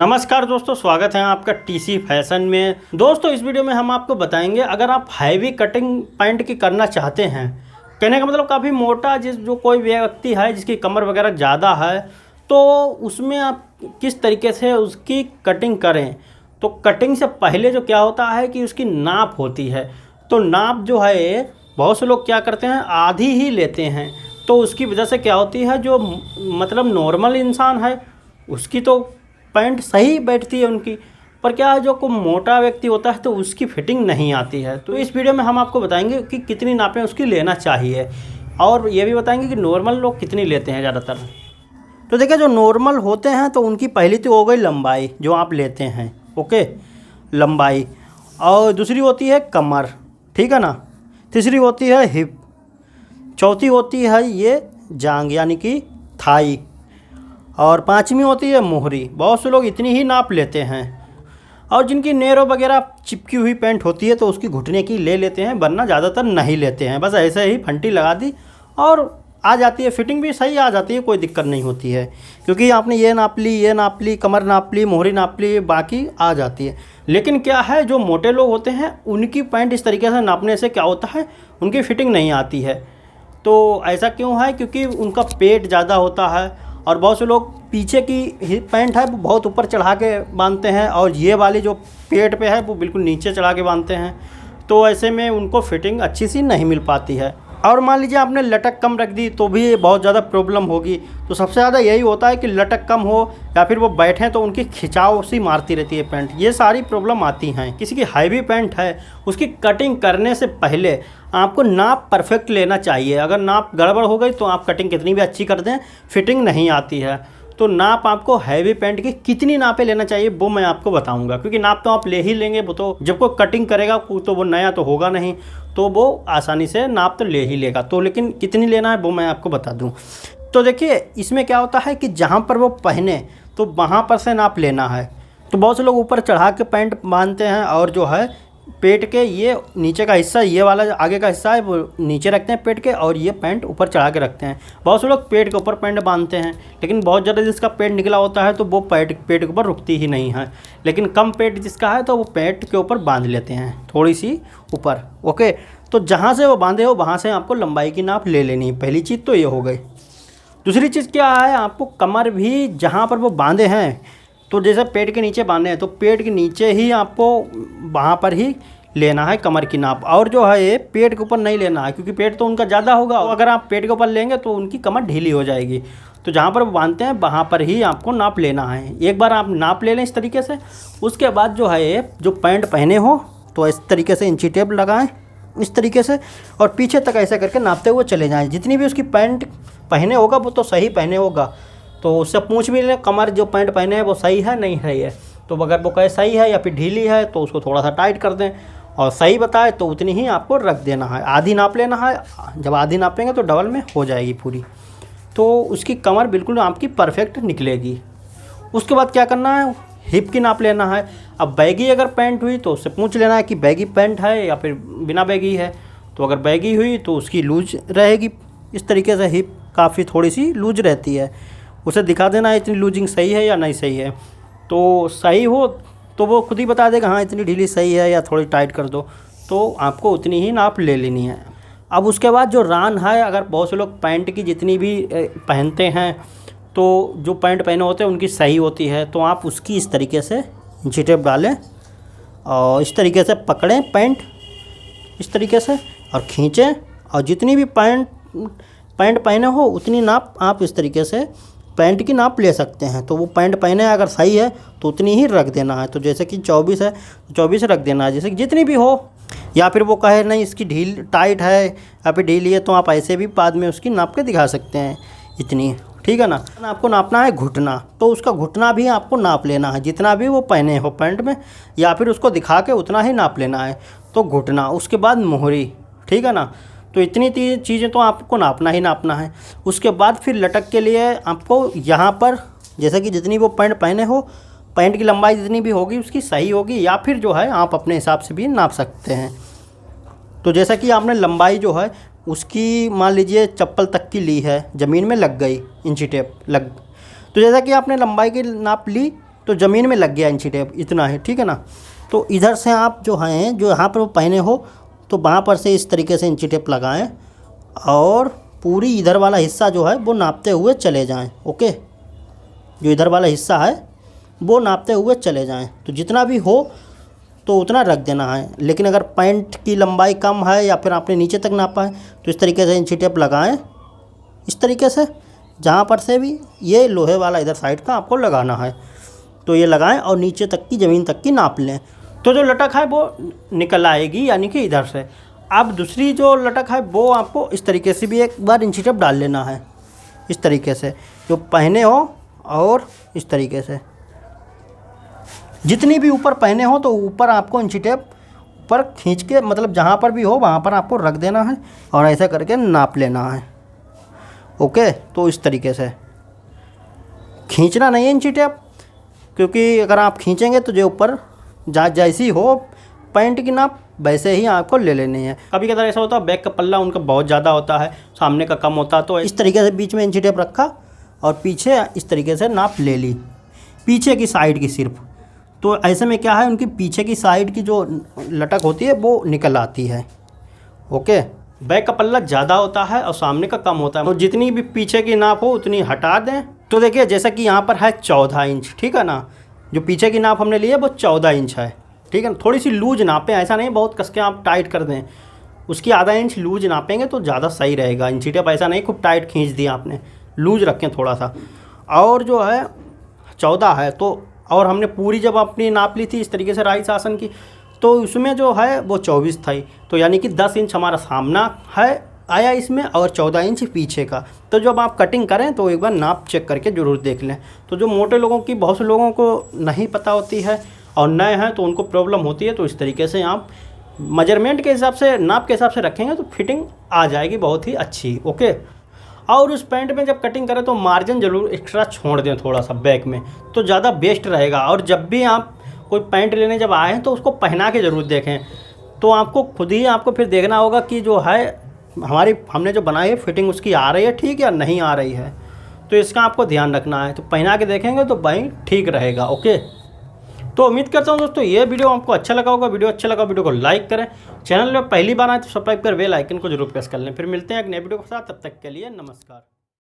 नमस्कार दोस्तों, स्वागत है आपका टीसी फैशन में। दोस्तों इस वीडियो में हम आपको बताएंगे, अगर आप हैवी कटिंग पैंट की करना चाहते हैं, कहने का मतलब काफ़ी मोटा जो कोई व्यक्ति है जिसकी कमर वगैरह ज़्यादा है, तो उसमें आप किस तरीके से उसकी कटिंग करें। तो कटिंग से पहले जो क्या होता है कि उसकी नाप होती है। तो नाप जो है बहुत से लोग क्या करते हैं, आधी ही लेते हैं। तो उसकी वजह से क्या होती है, जो मतलब नॉर्मल इंसान है उसकी तो पैंट सही बैठती है उनकी, पर क्या है जो को मोटा व्यक्ति होता है तो उसकी फिटिंग नहीं आती है। तो इस वीडियो में हम आपको बताएंगे कि कितनी नापें उसकी लेना चाहिए, और ये भी बताएंगे कि नॉर्मल लोग कितनी लेते हैं ज़्यादातर। तो देखिए, जो नॉर्मल होते हैं तो उनकी पहली तो हो गई लंबाई जो आप लेते हैं, ओके, लंबाई। और दूसरी होती है कमर, ठीक है ना। तीसरी होती है हिप। चौथी होती है ये जांग यानी कि थाई। और पांचवी होती है मोहरी। बहुत से लोग इतनी ही नाप लेते हैं। और जिनकी नेरो वगैरह चिपकी हुई पैंट होती है तो उसकी घुटने की ले लेते हैं, वरना ज़्यादातर नहीं लेते हैं। बस ऐसे ही फंटी लगा दी और आ जाती है, फिटिंग भी सही आ जाती है, कोई दिक्कत नहीं होती है। क्योंकि आपने ये नाप ली, कमर नाप ली, मोहरी नाप ली, बाकी आ जाती है। लेकिन क्या है, जो मोटे लोग होते हैं उनकी पैंट इस तरीके से नापने से क्या होता है, उनकी फिटिंग नहीं आती है। तो ऐसा क्यों है, क्योंकि उनका पेट ज़्यादा होता है। और बहुत से लोग पीछे की पैंट है वो बहुत ऊपर चढ़ा के बांधते हैं, और ये वाली जो पेट पे है वो बिल्कुल नीचे चढ़ा के बांधते हैं। तो ऐसे में उनको फिटिंग अच्छी सी नहीं मिल पाती है। और मान लीजिए आपने लटक कम रख दी तो भी बहुत ज़्यादा प्रॉब्लम होगी। तो सबसे ज़्यादा यही होता है कि लटक कम हो या फिर वो बैठें तो उनकी खिंचाव सी मारती रहती है पैंट। ये सारी प्रॉब्लम आती हैं। किसी की हैवी पैंट है, उसकी कटिंग करने से पहले आपको नाप परफेक्ट लेना चाहिए। अगर नाप गड़बड़ हो गई तो आप कटिंग कितनी भी अच्छी कर दें, फिटिंग नहीं आती है। तो नाप आपको हैवी पैंट की कितनी नापें लेना चाहिए वो मैं आपको बताऊंगा। क्योंकि नाप तो आप ले ही लेंगे, वो तो जब कोई कटिंग करेगा तो वो नया तो होगा नहीं, तो वो आसानी से नाप तो ले ही लेगा। तो लेकिन कितनी लेना है वो मैं आपको बता दूं। तो देखिए, इसमें क्या होता है कि जहाँ पर वो पहने तो वहाँ पर से नाप लेना है। तो बहुत से लोग ऊपर चढ़ा के पैंट बांधते हैं, और जो है पेट के ये नीचे का हिस्सा, ये वाला जो आगे का हिस्सा है वो नीचे रखते हैं पेट के, और ये पैंट ऊपर चढ़ा के रखते हैं। बहुत से लोग पेट के ऊपर पैंट बांधते हैं, लेकिन बहुत ज़्यादा जिसका पेट निकला होता है तो वो पेट के ऊपर रुकती ही नहीं है। लेकिन कम पेट जिसका है तो वो पेट के ऊपर बांध लेते हैं थोड़ी सी ऊपर, ओके। तो जहाँ से वो बांधे हो वहाँ से आपको लंबाई की नाप ले लेनी है। पहली चीज़ तो ये हो गई। दूसरी चीज़ क्या है, आपको कमर भी जहाँ पर वो बांधे हैं, तो जैसे पेट के नीचे बांधे हैं तो पेट के नीचे ही आपको वहाँ पर ही लेना है कमर की नाप। और जो है ये पेट के ऊपर नहीं लेना है, क्योंकि पेट तो उनका ज़्यादा होगा। और अगर आप पेट के ऊपर लेंगे तो उनकी कमर ढीली हो जाएगी। तो जहाँ पर वो बांधते हैं वहाँ पर ही आपको नाप लेना है। एक बार आप नाप ले लें इस तरीके से, उसके बाद जो है ये जो पैंट पहने हो तो इस तरीके से इंची टेप लगाएँ इस तरीके से, और पीछे तक ऐसे करके नापते हुए चले जाएँ। जितनी भी उसकी पैंट पहने होगा वो तो सही पहने होगा। तो उससे पूछ भी लें कमर जो पैंट पहने हैं वो सही है नहीं सही है। तो अगर वो कहे सही है या फिर ढीली है तो उसको थोड़ा सा टाइट कर दें, और सही बताए तो उतनी ही आपको रख देना है। आधी नाप लेना है। जब आधी नापेंगे तो डबल में हो जाएगी पूरी, तो उसकी कमर बिल्कुल आपकी परफेक्ट निकलेगी। उसके बाद क्या करना है, हिप की नाप लेना है। अब बैगी अगर पैंट हुई तो उससे पूछ लेना है कि बैगी पैंट है या फिर बिना बैगी है। तो अगर बैगी हुई तो उसकी लूज रहेगी इस तरीके से, हिप काफ़ी थोड़ी सी लूज रहती है। उसे दिखा देना है इतनी लूजिंग सही है या नहीं सही है। तो सही हो तो वो खुद ही बता देगा हाँ इतनी ढीली सही है या थोड़ी टाइट कर दो। तो आपको उतनी ही नाप ले लेनी है। अब उसके बाद जो रान है, अगर बहुत से लोग पैंट की जितनी भी पहनते हैं तो जो पैंट पहने होते हैं उनकी सही होती है, तो आप उसकी इस तरीके से इंची टेप डालें और इस तरीके से पकड़ें पैंट इस तरीके से और खींचें, और जितनी भी पैंट पहने हो उतनी नाप आप इस तरीके से पैंट की नाप ले सकते हैं। तो वो पैंट पहने अगर सही है तो उतनी ही रख देना है। तो जैसे कि 24 है तो 24 रख देना है, जैसे कि जितनी भी हो। या फिर वो कहे नहीं इसकी ढील टाइट है या फिर ढीली है, तो आप ऐसे भी बाद में उसकी नाप के दिखा सकते हैं इतनी, ठीक है ना। आपको नापना है घुटना, तो उसका घुटना भी आपको नाप लेना है, जितना भी वो पहने हो पैंट में, या फिर उसको दिखा के उतना ही नाप लेना है। तो घुटना, उसके बाद मोहरी, ठीक है ना। तो इतनी चीज़ें तो आपको नापना ही नापना है। उसके बाद फिर लटक के लिए आपको यहाँ पर जैसे कि जितनी वो पैंट पहने हो, पैंट की लंबाई जितनी भी होगी उसकी सही होगी, या फिर जो है आप अपने हिसाब से भी नाप सकते हैं। तो जैसा कि आपने लंबाई जो है उसकी मान लीजिए चप्पल तक की ली है, ज़मीन में लग गई इंची टेप लग, तो जैसा कि आपने लंबाई की नाप ली तो ज़मीन में लग गया इंची टेप, इतना है, ठीक है ना। तो इधर से आप जो हैं, जो यहाँ पर वो पहने हो, तो वहाँ पर से इस तरीके से इंची टेप लगाएं और पूरी इधर वाला हिस्सा जो है वो नापते हुए चले जाएं। ओके, जो इधर वाला हिस्सा है वो नापते हुए चले जाएं। तो जितना भी हो तो उतना रख देना है। लेकिन अगर पैंट की लंबाई कम है या फिर आपने नीचे तक नापा है तो इस तरीके से इंची टेप लगाएं, इस तरीके से, जहाँ पर से भी ये लोहे वाला इधर साइड का आपको लगाना है तो ये लगाएं और नीचे तक की, ज़मीन तक की नाप लें। तो जो लटक है वो निकल आएगी, यानी कि इधर से। अब दूसरी जो लटक है वो आपको इस तरीके से भी एक बार इंची टेप डाल लेना है, इस तरीके से जो पहने हो, और इस तरीके से जितनी भी ऊपर पहने हो तो ऊपर आपको इंची टेप ऊपर खींच के, मतलब जहाँ पर भी हो वहाँ पर आपको रख देना है और ऐसा करके नाप लेना है। ओके, तो इस तरीके से खींचना नहीं है इंची टेप, क्योंकि अगर आप खींचेंगे तो जो ऊपर जैसी हो पैंट की नाप वैसे ही आपको ले लेनी है। कभी कभार ऐसा होता है बैक का पल्ला उनका बहुत ज़्यादा होता है, सामने का कम होता है, तो इस तरीके से बीच में इंची टेप रखा और पीछे इस तरीके से नाप ले ली, पीछे की साइड की सिर्फ। तो ऐसे में क्या है, उनकी पीछे की साइड की जो लटक होती है वो निकल आती है। ओके, बैक का पल्ला ज़्यादा होता है और सामने का कम होता है, तो जितनी भी पीछे की नाप हो उतनी हटा दें। तो देखिए जैसा कि यहाँ पर है 14 इंच, ठीक है ना, जो पीछे की नाप हमने ली है वो 14 इंच है, ठीक है ना। थोड़ी सी लूज नापें, ऐसा नहीं बहुत कस के आप टाइट कर दें, उसकी आधा इंच लूज नापेंगे तो ज़्यादा सही रहेगा। इंची टेप ऐसा नहीं खूब टाइट खींच दिया आपने, लूज रखें थोड़ा सा। और जो है 14 है, तो और हमने पूरी जब अपनी नाप ली थी इस तरीके से राइस आसन की, तो उसमें जो है वो 24 था, तो यानी कि 10 इंच हमारा सामना है आया इसमें और 14 इंच पीछे का। तो जब आप कटिंग करें तो एक बार नाप चेक करके ज़रूर देख लें। तो जो मोटे लोगों की, बहुत से लोगों को नहीं पता होती है और नए हैं तो उनको प्रॉब्लम होती है, तो इस तरीके से आप मेजरमेंट के हिसाब से, नाप के हिसाब से रखेंगे तो फिटिंग आ जाएगी बहुत ही अच्छी। ओके, और उस पैंट में जब कटिंग करें तो मार्जिन ज़रूर एक्स्ट्रा छोड़ दें थोड़ा सा बैक में, तो ज़्यादा बेस्ट रहेगा। और जब भी आप कोई पैंट लेने जब आए हैं तो उसको पहना के ज़रूर देखें, तो आपको खुद ही आपको फिर देखना होगा कि जो है हमने जो बनाई है फिटिंग उसकी आ रही है ठीक या नहीं आ रही है, तो इसका आपको ध्यान रखना है। तो पहना के देखेंगे तो भाई ठीक रहेगा। ओके, तो उम्मीद करता हूँ दोस्तों ये वीडियो आपको अच्छा लगा होगा। वीडियो अच्छा लगा वीडियो को लाइक करें, चैनल में पहली बार आए तो सब्सक्राइब कर बेल आइकन को जरूर प्रेस कर लें। फिर मिलते हैं एक नए वीडियो के साथ, तब तक के लिए नमस्कार।